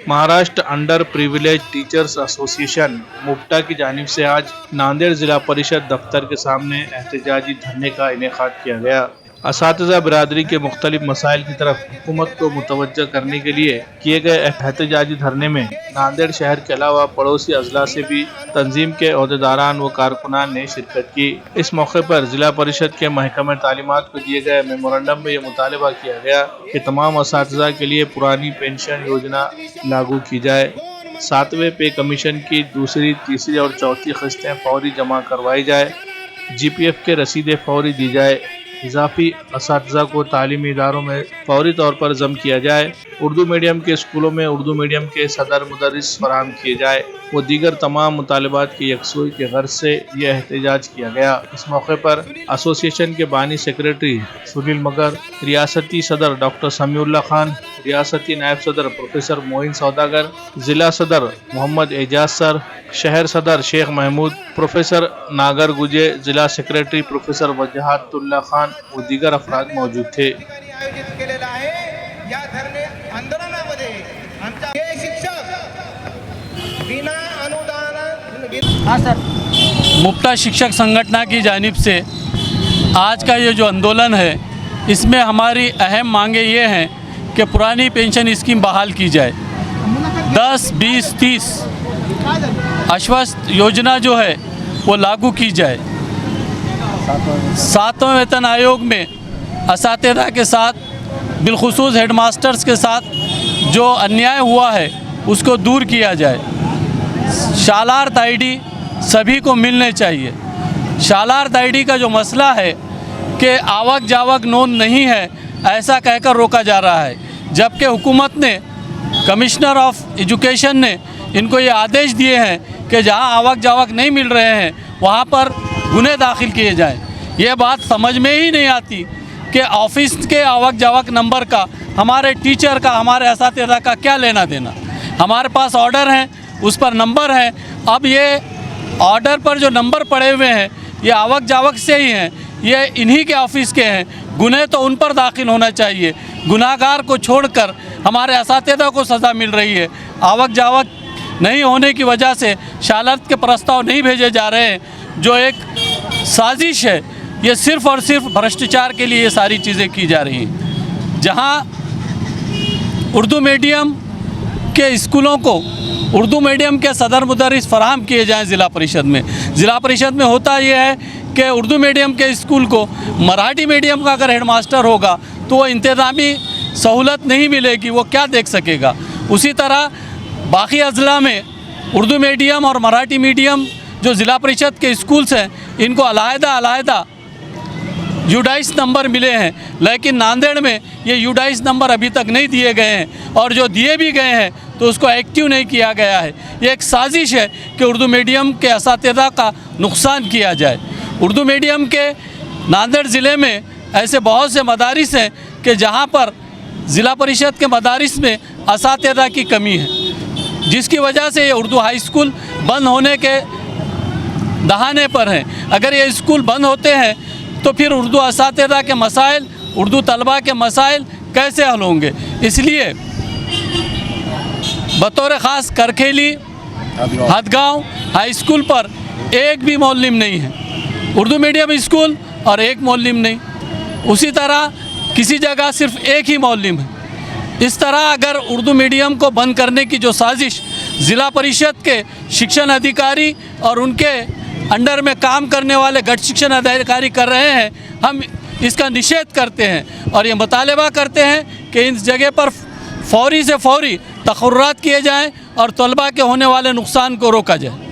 Maharashtra under privilege teachers association MUPTA की जानिब से आज नांदेड़ जिला परिषद दफ्तर के सामने एहतजाजी धरने का इनेकाद किया गया। असातिज़ा बिरादरी के मुख्तलिफ मसाइल की तरफ हुकूमत को मुतवज्जह करने के लिए किए गए एहतजाजी धरने में नांदेड़ शहर के अलावा पड़ोसी अजला से भी तंजीम के अहदेदारान व कारकुनान ने शिरकत की। इस मौके पर जिला परिषद के महकमे तालीमात को दिए गए मेमोरेंडम में यह मुतालबा किया गया कि तमाम असातिज़ा के लिए पुरानी पेंशन योजना लागू की जाए। 7वें पे कमीशन की दूसरी, तीसरी और चौथी किस्तें फौरी जमा करवाई जाए। GPF के रसीदें फौरी दी जाए। इजाफी असातिज़ा को तालीमी इदारों में फौरी तौर पर जम किया जाए। उर्दू मीडियम के स्कूलों में उर्दू मीडियम के सदर मुदर्रिस फराहम किए जाए। वो दीगर तमाम मुतालबात की यकसुई के गर्ज से यह एहतजाज किया गया। इस मौके पर एसोसिएशन के बानी सेक्रेटरी सुनील मगर, रियासती सदर डॉक्टर समीउल्लाह खान, रियासती नायब सदर प्रोफेसर मोइन सौदागर, जिला सदर मोहम्मद एजाज सर, शहर सदर शेख महमूद, प्रोफेसर नागर गुजे, जिला सेक्रेटरी प्रोफेसर वजहातुल्लाह खान व दीगर अफराद मौजूद थे। हाँ सर, मुप्ता शिक्षक संगठन की जानिब से आज का ये जो आंदोलन है, इसमें हमारी अहम मांगे ये हैं कि पुरानी पेंशन स्कीम बहाल की जाए। 10, 20, 30 आश्वस्त योजना जो है वो लागू की जाए। 7वें वेतन आयोग में असातिज़ा के साथ, बिलखुसूस हेडमास्टर्स के साथ जो अन्याय हुआ है उसको दूर किया जाए। शालार्थ ID सभी को मिलने चाहिए। शालार्थ ID का जो मसला है कि आवक जावक नोंद नहीं है, ऐसा कहकर रोका जा रहा है, जबकि हुकूमत ने, कमिश्नर ऑफ एजुकेशन ने इनको ये आदेश दिए हैं कि जहां आवक जावक नहीं मिल रहे हैं वहां पर गुने दाखिल किए जाएं। ये बात समझ में ही नहीं आती कि ऑफिस के आवक जावक नंबर का हमारे टीचर का, हमारे असातिज़ा का क्या लेना देना। हमारे पास ऑर्डर हैं, उस पर नंबर है। अब ये ऑर्डर पर जो नंबर पड़े हुए हैं ये आवक जावक से ही हैं, ये इन्हीं के ऑफिस के हैं। गुनाह तो उन पर दाखिल होना चाहिए। गुनाहगार को छोड़कर हमारे असातिज़ा को सज़ा मिल रही है। आवक जावक नहीं होने की वजह से शालार्थ के प्रस्ताव नहीं भेजे जा रहे हैं, जो एक साजिश है। ये सिर्फ़ और सिर्फ भ्रष्टाचार के लिए ये सारी चीज़ें की जा रही हैं। जहाँ उर्दू मीडियम के स्कूलों को उर्दू मीडियम के सदर मुदर्रिस फराहम किए जाएं ज़िला परिषद में। ज़िला परिषद में होता यह है कि उर्दू मीडियम के स्कूल को मराठी मीडियम का अगर हेडमास्टर होगा तो वो इंतज़ामी सहूलत नहीं मिलेगी, वो क्या देख सकेगा। उसी तरह बाकी अजला में उर्दू मीडियम और मराठी मीडियम जो ज़िला परिषद के स्कूल्स हैं, इनको अलहदा यूडाइस नंबर मिले हैं, लेकिन नांदेड़ में ये यूडाइस नंबर अभी तक नहीं दिए गए हैं, और जो दिए भी गए हैं तो उसको एक्टिव नहीं किया गया है। ये एक साजिश है कि उर्दू मीडियम के असातिज़ा का नुकसान किया जाए। उर्दू मीडियम के नांदेड़ ज़िले में ऐसे बहुत से मदारिस हैं कि जहाँ पर ज़िला परिषद के मदारिस में असातिज़ा की कमी है, जिसकी वजह से ये उर्दू हाई स्कूल बंद होने के दहाने पर हैं। अगर ये स्कूल बंद होते हैं तो फिर उर्दू असातिज़ा के मसाइल, उर्दू तलबा के मसाइल कैसे हल होंगे। इसलिए बतौर ख़ास करखेली, हदगांव हाई स्कूल पर एक भी मौलिम नहीं है, उर्दू मीडियम स्कूल और एक मौलिम नहीं। उसी तरह किसी जगह सिर्फ एक ही मौलिम है। इस तरह अगर उर्दू मीडियम को बंद करने की जो साजिश ज़िला परिषद के शिक्षण अधिकारी और उनके अंडर में काम करने वाले गट शिक्षण अधिकारी कर रहे हैं, हम इसका निषेध करते हैं और ये मुतालबा करते हैं कि इस जगह पर फौरी से फौरी तक़र्रुरात किए जाएं और तलबा के होने वाले नुकसान को रोका जाए।